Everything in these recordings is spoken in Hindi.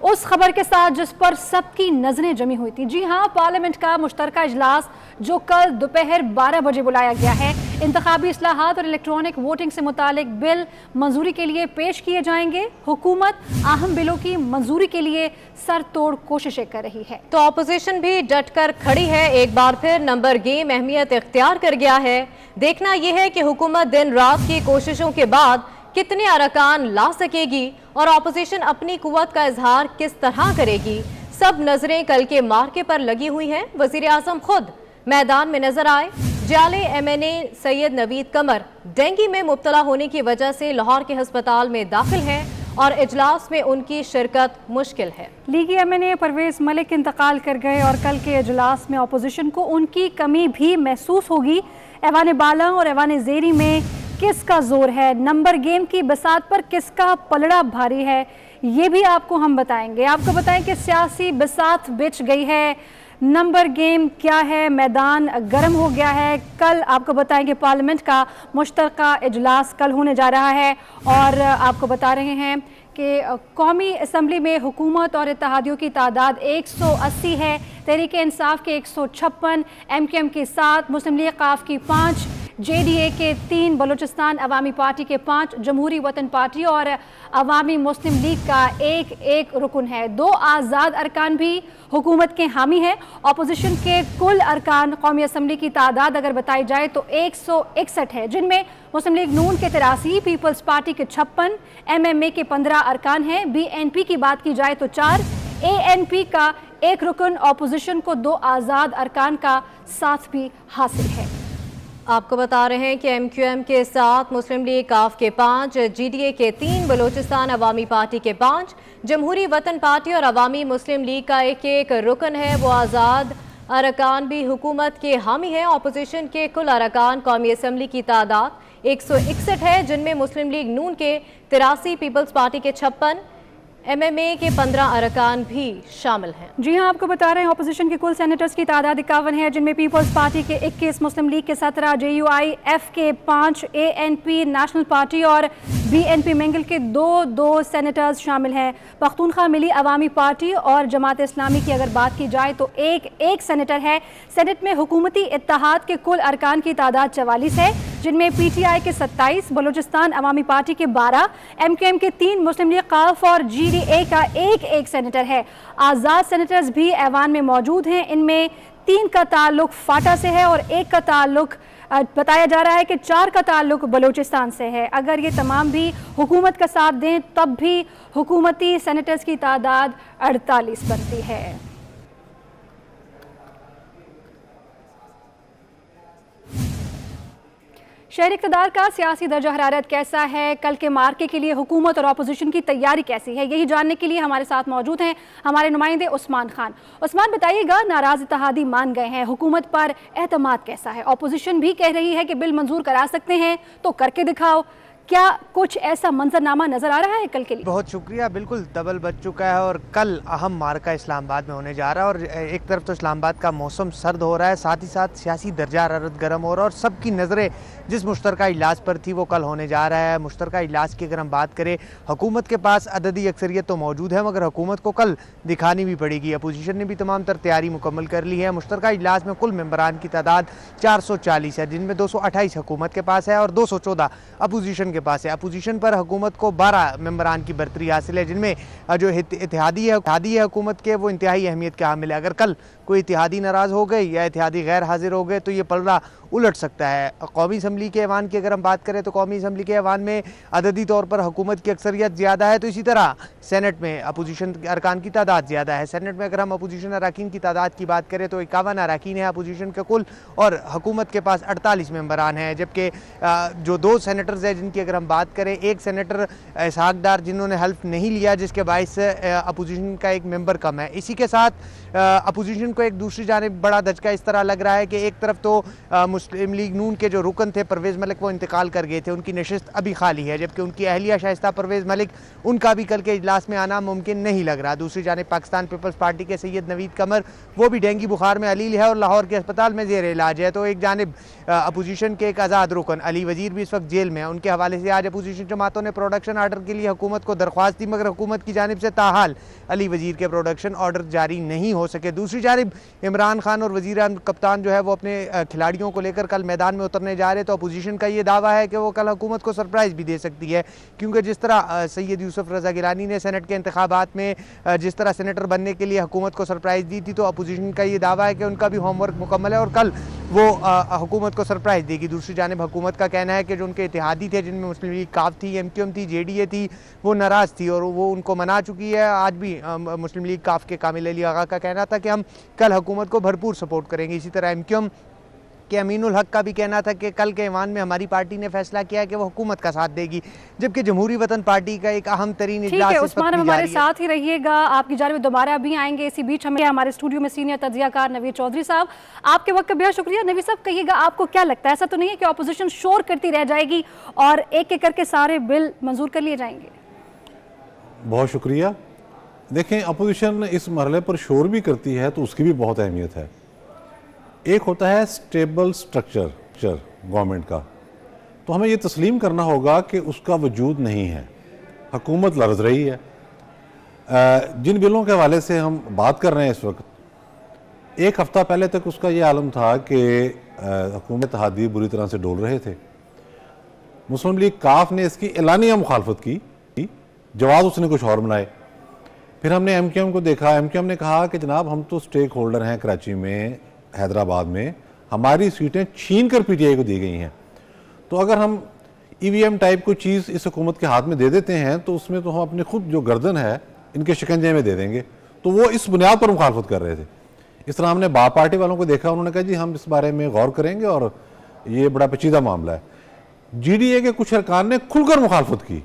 उस खबर के साथ जिस पर सबकी नजरें जमी हुई थी। जी हां, पार्लियामेंट का मुश्तरका इजलास जो कल दोपहर 12 बजे बुलाया गया है, इंतखाबी इस्लाहात और इलेक्ट्रॉनिक वोटिंग से मुतालिक बिल मंजूरी के लिए पेश किए जाएंगे। हुकूमत अहम बिलों की मंजूरी के लिए सर तोड़ कोशिशें कर रही है, तो अपोजिशन भी डटकर खड़ी है। एक बार फिर नंबर गेम अहमियत इख्तियार कर गया है। देखना यह है कि हुकूमत दिन रात की कोशिशों के बाद कितने अरकान ला सकेगी और अपोजिशन अपनी कुव्वत का इजहार किस तरह करेगी। सब नजरें कल के मार्के पर लगी हुई हैं। वजीर आजम खुद मैदान में नजर आए। जाले MNA सैयद नवीद कमर डेंगू में मुब्तला होने की वजह से लाहौर के अस्पताल में दाखिल हैं और इजलास में उनकी शिरकत मुश्किल है। लीगी MNA परवेज मलिक इंतकाल कर गए और कल के इजलास में अपोजिशन को उनकी कमी भी महसूस होगी। ऐवान बाला और ऐवान ज़ेरी में किसका जोर है, नंबर गेम की बसात पर किसका पलड़ा भारी है, ये भी आपको हम बताएंगे। आपको बताएं कि सियासी बसात बिछ गई है, नंबर गेम क्या है, मैदान गर्म हो गया है। कल आपको बताएंगे पार्लियामेंट का मुश्तरका इजलास कल होने जा रहा है और आपको बता रहे हैं कि कौमी असम्बली में हुकूमत और इत्तेहादियों की तादाद 180 है। तहरीक इंसाफ के 156, MQM के 7, मुस्लिम लीग काफ की 5, JDA के 3, बलूचिस्तान अवामी पार्टी के 5, जमहूरी वतन पार्टी और अवामी मुस्लिम लीग का एक रुकन है। 2 आज़ाद अरकान भी हुकूमत के हामी हैं। अपोजिशन के कुल अरकान कौमी असम्बली की तादाद अगर बताई जाए तो 161 है, जिनमें मुस्लिम लीग नून के 83, पीपल्स पार्टी के 56, MMA के 15 अरकान हैं। BNP की बात की जाए तो 4, ANP का 1 रुकन, अपोजिशन को 2 आज़ाद अरकान का साथ भी हासिल है। आपको बता रहे हैं कि MQM के 7, मुस्लिम लीग काफ के 5, GDA के 3, बलूचिस्तान अवामी पार्टी के 5, जमहूरी वतन पार्टी और अवामी मुस्लिम लीग का एक रुकन है। वो आज़ाद अरकान भी हुकूमत के हामी हैं। अपोजिशन के कुल अरकान कौमी असम्बली की तादाद 161 है, जिनमें मुस्लिम लीग नून के 83, पीपल्स पार्टी के 56, MMA के 15 अरकान भी शामिल हैं। जी हां, आपको बता रहे हैं अपोजिशन के कुल सेनेटर्स की तादाद 51 है, जिनमें पीपल्स पार्टी के 21, मुस्लिम लीग के 17, JUIF के 5, ANP नेशनल पार्टी और BNP मेंगल के 2 सेनेटर्स शामिल हैं। पख्तूनख्वा मिली अवामी पार्टी और जमात इस्लामी की अगर बात की जाए तो एक सेनेटर है। सेनेट में हुकूमती इत्तेहाद के कुल अरकान की तादाद 44 है, जिनमें PTI के 27, बलूचिस्तान अवामी पार्टी के 12, MQM के 3, मुस्लिम लीग काफ और GDA का एक सेनेटर है। आज़ाद सेनेटर्स भी ऐवान में मौजूद हैं। इनमें 3 का ताल्लुक फाटा से है और 1 का ताल्लुक बताया जा रहा है कि 4 का ताल्लुक बलूचिस्तान से है। अगर ये तमाम भी हुकूमत का साथ दें तब भी हुकूमती सेनेटर्स की तादाद 48 बनती है। शहरी इक़्तिदार का सियासी दर्जा हरारत कैसा है, कल के मार्के के लिए हुकूमत और अपोजिशन की तैयारी कैसी है, यही जानने के लिए हमारे साथ मौजूद हैं हमारे नुमाइंदे उस्मान खान। उस्मान, बताइएगा, नाराज इत्तेहादी मान गए हैं, हुकूमत पर एतमाद कैसा है? अपोजिशन भी कह रही है कि बिल मंजूर करा सकते हैं तो करके दिखाओ, क्या कुछ ऐसा मंजरनामा नजर आ रहा है कल के लिए? बहुत शुक्रिया। बिल्कुल डबल बज चुका है और कल अहम मार्का इस्लामाबाद में होने जा रहा है और एक तरफ तो इस्लामाबाद का मौसम सर्द हो रहा है, साथ ही साथ सियासी दर्जा हरारत गर्म हो रहा है और सबकी नज़रें जिस मुश्तरका इजलास पर थी वो कल होने जा रहा है। मुश्तरका इजलास की अगर हम बात करें, हुकूमत के पास अददी अक्सरियत तो मौजूद है, मगर हुकूमत को कल दिखानी भी पड़ेगी। अपोजिशन ने भी तमाम तर तैयारी मुकम्मल कर ली है। मुश्तरका इजलास में कुल मेंबरान की तादाद 440 है, जिनमें 228 हुकूमत के पास है और 214 अपोजिशन के पास है। अपोजिशन पर हुकूमत को 12 मेंबरान की बरतरी हासिल है, जिनमें जो इत्तेहादी है हुकूमत के, वो इंतहाई अहमियत के हामिल है। अगर कल कोई इत्तेहादी नाराज़ हो गए या इत्तेहादी गैर हाजिर हो गए तो ये पलड़ा उलट सकता है। कौमी असम्बली के ऐवान की अगर हम बात करें तो कौमी असम्बली के ऐवान में अददी तौर पर हुकूमत की अक्सरियत ज़्यादा है, तो इसी तरह सेनेट में अपोजिशन अरकान की तादाद ज़्यादा है। सेनेट में अगर हम अपोजिशन अरकान की तादाद की बात करें तो 51 अरकान है अपोजिशन के कुल और हुकूमत के पास 48 मेंबरान हैं, जबकि जो 2 सेनेटर्स हैं जिनकी अगर हम बात करें, एक सेनेटर इसहाक डार जिन्होंने हल्फ नहीं लिया, जिसके बायस अपोजिशन का एक मेंबर कम है। इसी के साथ अपोजिशन को एक दूसरी जानिब बड़ा धचका इस तरह लग रहा है कि एक तरफ तो मुस्लिम लीग नून के जो रुकन थे परवेज़ मलिक वो इंतकाल कर गए थे, उनकी नशिस्त अभी खाली है, जबकि उनकी अहलिया शाइस्ता परवेज़ मलिक उनका भी कल के इजलास में आना मुमकिन नहीं लग रहा। दूसरी जानिब पाकिस्तान पीपल्स पार्टी के सैयद नवीद कमर वो भी डेंगू बुखार में अलील है और लाहौर के अस्पताल में ज़ेर इलाज है। तो एक जानिब अपोजिशन के एक आज़ाद रुकन अली वजीर भी इस वक्त जेल में है। उनके हवाले से आज अपोजिशन जमातों ने प्रोडक्शन आर्डर के लिए हुकूमत को दरख्वास्त दी, मगर हुकूमत की जानिब से ताहाल अली वजीर के प्रोडक्शन ऑर्डर जारी नहीं हो सके। दूसरी जानिब इमरान खान और वजीर कप्तान जो है वो अपने खिलाड़ियों को लेकर कल मैदान में उतरने जा रहे, तो अपोजिशन का ये दावा है कि वो कल हुकूमत को सरप्राइज़ भी दे सकती है, क्योंकि जिस तरह सैयद यूसुफ रज़ा गिलानी ने सेनेट के इंतखाबात में जिस तरह सेनेटर बनने के लिए हुकूमत को सरप्राइज़ दी थी, तो अपोजिशन का ये दावा है कि उनका भी होमवर्क मुकम्मल है और कल वो हुकूमत को सरप्राइज़ देगी। दूसरी जानिब हुकूमत का कहना है कि जो उनके इत्तेहादी थे, जिनमें मुस्लिम लीग काफ थी, MQM थी, JDA थी, वो नाराज़ थी और वो उनको मना चुकी है। आज भी मुस्लिम लीग काफ के कामिल अली आगा का कहना था कि हम कल हुकूमत को भरपूर सपोर्ट करेंगे। इसी तरह MQM कि अमीनुल हक का भी कहना था कि कल के ऐवान में हमारी पार्टी ने फैसला किया है कि वो हुकूमत का साथ देगी, जबकि जमहूरी वतन पार्टी का एक अहम तरीन इजलास उस्मान हमारे साथ ही रहिएगा, आपकी जानिब दोबारा भी आएंगे। इसी बीच हमें हमारे स्टूडियो में सीनियर तज्जियाकार नवीद चौधरी साहब, आपके वक्त का बेहद शुक्रिया। नवीद साहब, कहिएगा आपको क्या लगता है, ऐसा तो नहीं है कि अपोजिशन शोर करती रह जाएगी और एक एक करके सारे बिल मंजूर कर लिए जाएंगे? बहुत शुक्रिया। देखें, अपोजिशन इस मरहले पर शोर भी करती है तो उसकी भी बहुत अहमियत है। एक होता है स्टेबल स्ट्रक्चर गवर्नमेंट का, तो हमें ये तस्लीम करना होगा कि उसका वजूद नहीं है, हुकूमत लरज़ रही है। जिन बिलों के हवाले से हम बात कर रहे हैं इस वक्त, एक हफ़्ता पहले तक उसका ये आलम था कि हुकूमत इत्तेहादी बुरी तरह से डोल रहे थे। मुस्लिम लीग काफ ने इसकी एलानिया मुखालफत की, जवाब उसने कुछ और बनाए। फिर हमने MQM को देखा, MQM ने कहा कि जनाब हम तो स्टेक होल्डर हैं कराची में, हैदराबाद में, हमारी सीटें छीन कर PTI को दी गई हैं, तो अगर हम EVM टाइप कोई चीज़ इस हुकूमत के हाथ में दे देते हैं तो उसमें तो हम अपने खुद जो गर्दन है इनके शिकंजे में दे देंगे। तो वो इस बुनियाद पर मुखालफत कर रहे थे। इस तरह हमने बाप पार्टी वालों को देखा, उन्होंने कहा जी हम इस बारे में गौर करेंगे और ये बड़ा पेचीदा मामला है। GDA के कुछ अरकान ने खुलकर मुखालफत की।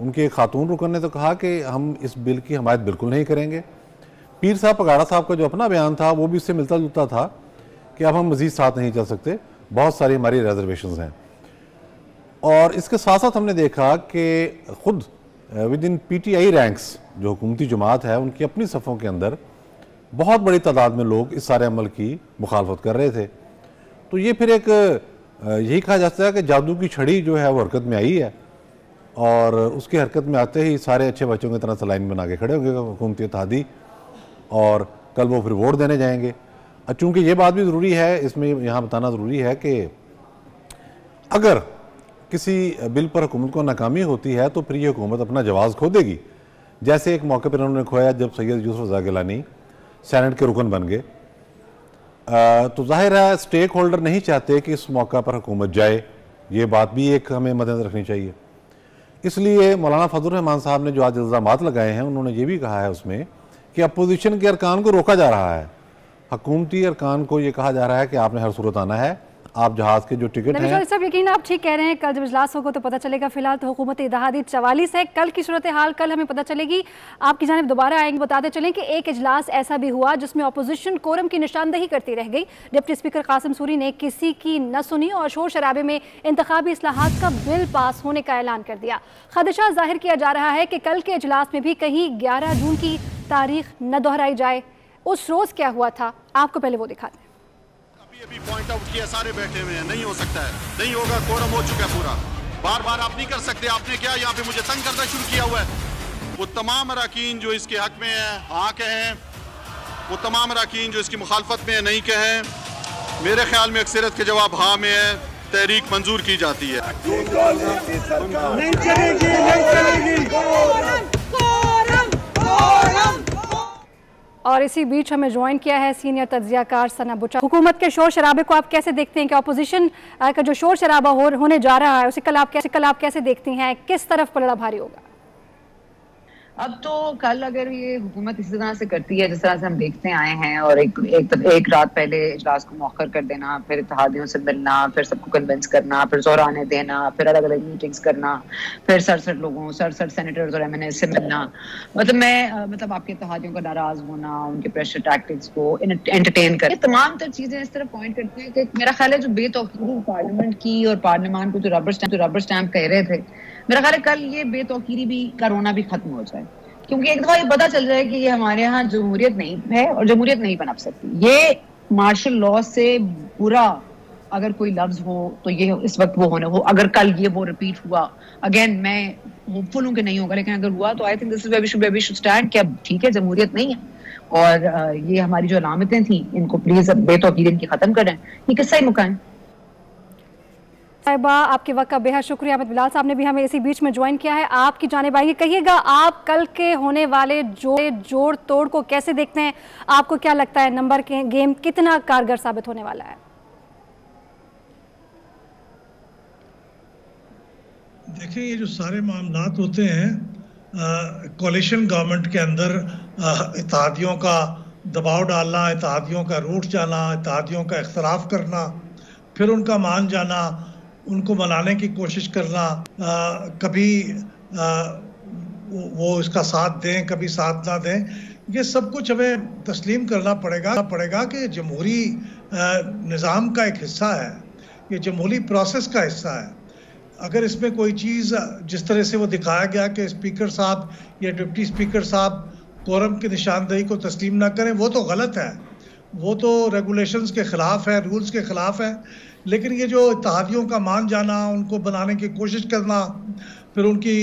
उनके खातून रुकन ने तो कहा कि हम इस बिल की हमायत बिल्कुल नहीं करेंगे। पीर साहब पगाड़ा साहब का जो अपना बयान था वो भी इससे मिलता जुलता था कि अब हम मज़ीद साथ नहीं चल सकते, बहुत सारी हमारी रिजर्वेशंस हैं। और इसके साथ साथ हमने देखा कि खुद विद इन PTI रैंक्स जो हुकूमती जमात है उनकी अपनी सफ़ों के अंदर बहुत बड़ी तादाद में लोग इस सारे अमल की मुखालफत कर रहे थे। तो ये फिर एक यही कहा जाता है कि जादू की छड़ी जो है वो हरकत में आई है, और उसकी हरकत में आते ही सारे अच्छे बच्चों की तरह से लाइन बना के खड़े होंगे हुकूमती इत्तेहादी, और कल वो फिर वोट देने जाएंगे। चूँकि ये बात भी ज़रूरी है, इसमें यहाँ बताना ज़रूरी है कि अगर किसी बिल पर हुकूमत को नाकामी होती है तो फिर ये हुकूमत अपना जवाज़ खो देगी, जैसे एक मौके पर उन्होंने खोया जब सैयद यूसुफ रज़ा गिलानी सेनेट के रुकन बन गए। तो जाहिर है स्टेक होल्डर नहीं चाहते कि इस मौका पर हुकूमत जाए, ये बात भी एक हमें मद्देनज़र रखनी चाहिए। इसलिए मौलाना फजल रहमान साहब ने जो आज इल्ज़ामात लगाए हैं, उन्होंने ये भी कहा है उसमें कि अपोजिशन के अरकान को रोका जा रहा है। हुकूमती अरकान को ये कहा जा रहा है कि आपने हर सूरत आना है, आप जहाज के जो टिकट हैं। सब यकीन आप ठीक कह रहे हैं, कल जब इजलास होगा तो पता चलेगा। फिलहाल तो हुकूमत इत्तेहादी 44 है, कल की सूरत हाल कल हमें पता चलेगी। आपकी जानिब दोबारा आएंगे। बताते चलें कि एक इजलास ऐसा भी हुआ जिसमें अपोजिशन कोरम की निशानदही करती रह गई। डिप्टी स्पीकर कासिम सूरी ने किसी की न सुनी और शोर शराबे में इंतखाबी इस्लाहात का बिल पास होने का ऐलान कर दिया। खदशा जाहिर किया जा रहा है कि कल के इजलास में भी कहीं 11 जून की तारीख न दोहराई जाए। उस रोज क्या हुआ था, आपको पहले वो दिखाते हैं। अभी पॉइंट आउट किया, सारे बैठे हुए हैं, नहीं हो सकता है, नहीं होगा, कोरम हो चुका है पूरा। बार बार आप नहीं कर सकते, आपने क्या यहाँ पे मुझे तंग करना शुरू किया हुआ है। वो तमाम अराकीन जो इसके हक में है हाँ कहें, वो तमाम अराकीन जो इसकी मुखालफत में है नहीं कहें। मेरे ख्याल में अक्सरियत के जवाब हाँ में है, तहरीक मंजूर की जाती है। और इसी बीच हमें ज्वाइन किया है सीनियर तज्जियाकार सना बुचा। हुकूमत के शोर शराबे को आप कैसे देखते हैं कि अपोजिशन का जो शोर शराबा होने जा रहा है उसे कल आप कैसे देखती हैं, किस तरफ पलड़ा भारी होगा? अब तो कल अगर ये हुकूमत इसी तरह से करती है जिस तरह से हम देखते आए हैं, और एक रात पहले इजलास को मौखर कर देना, फिर इत्तेहादियों से मिलना, फिर सबको कन्विंस करना, फिर जोराने देना, फिर अलग अलग मीटिंग्स करना, फिर 67 सेनेटर्स और MNA से मिलना, मतलब आपके इत्तेहादियों का नाराज होना, उनके प्रेशर टैक्टिक्स को एंटरटेन कर, तमाम तर चीजें इस तरह पॉइंट करती हैं कि मेरा ख्याल है जो बेतौकीरी पार्लियामेंट की और पार्लियामान को जो रबर स्टैम्प कह रहे थे, मेरा ख्याल है कल ये बेतौकीरी भी, कोरोना भी खत्म हो जाए, क्योंकि एक दफा ये पता चल जाए कि ये हमारे यहाँ जमहूरियत नहीं है और जमहूरियत नहीं बना सकती। ये मार्शल लॉ से पूरा अगर कोई लफ्ज हो तो ये इस वक्त वो होने हो, अगर कल ये वो रिपीट हुआ अगेन, मैं होपफुल हूं कि नहीं होगा, लेकिन अगर हुआ तो I think this is where we should stand कि अब ठीक है, जमहूरियत नहीं है और ये हमारी जो अलामतें थी इनको प्लीज अब बेतौकीरी इनकी खत्म करें, ये किस्सा ही मुकाएं। साहिबा, आपके वक्त का बेहद शुक्रिया। अहमद बिलाल साहब ने भी हमें इसी बीच में ज्वाइन किया है। आपकी जानिब आएंगे, कहिएगा आप कल के होने वाले जोड़ तोड़ को कैसे देखते हैं? आपको क्या लगता है नंबर के गेम कितना कारगर साबित होने वाला है? देखिए, ये जो सारे मामलात होते हैं कोalition गवर्नमेंट के अंदर, इत्तेहादियों का दबाव डालना, इत्तेहादियों का रूठ जाना, इत्तेहादियों का इख्तलाफ करना, फिर उनका मान जाना, उनको मनाने की कोशिश करना, कभी वो इसका साथ दें, कभी साथ ना दें, ये सब कुछ हमें तस्लीम करना पड़ेगा कि जमहूरी निज़ाम का एक हिस्सा है, ये जमहूरी प्रोसेस का हिस्सा है। अगर इसमें कोई चीज़ जिस तरह से वो दिखाया गया कि स्पीकर साहब या डिप्टी स्पीकर साहब कोरम की निशानदेही को तस्लीम ना करें, वो तो गलत है, वो तो रेगुलेशंस के ख़िलाफ़ है, रूल्स के ख़िलाफ़ है। लेकिन ये जो इत्तेहादियों का मान जाना, उनको बनाने की कोशिश करना, फिर उनकी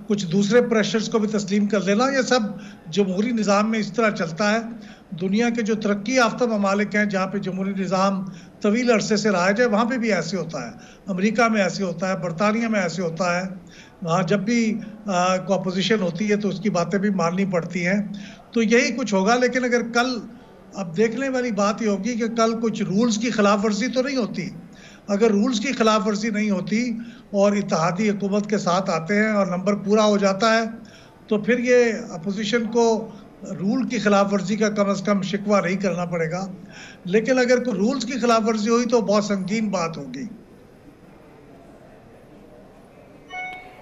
कुछ दूसरे प्रेशर्स को भी तस्लीम कर लेना, ये सब जमहूरी निज़ाम में इस तरह चलता है। दुनिया के जो तरक्की याफ्ता ममालिक हैं जहाँ पे जमहूरी निज़ाम तवील अरसे से रहा है, वहाँ पे भी ऐसे होता है, अमेरिका में ऐसे होता है, बरतानिया में ऐसे होता है। वहाँ जब भी अपोजिशन होती है तो उसकी बातें भी माननी पड़ती हैं, तो यही कुछ होगा। लेकिन अगर कल, अब देखने वाली बात ये होगी कि कल कुछ रूल्स की खिलाफ वर्जी तो नहीं होती। अगर रूल्स की खिलाफ वर्जी नहीं होती और इत्तेहादी हुकूमत के साथ आते हैं और नंबर पूरा हो जाता है, तो फिर ये अपोजिशन को रूल की खिलाफ वर्जी का कम से कम शिकवा नहीं करना पड़ेगा। लेकिन अगर कोई रूल्स की खिलाफ वर्जी हुई तो बहुत संगीन बात होगी।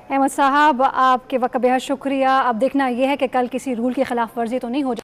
अहमद साहब, आपके वक्त बेहद शुक्रिया। अब देखना यह है कि कल किसी रूल की खिलाफ वर्जी तो नहीं हो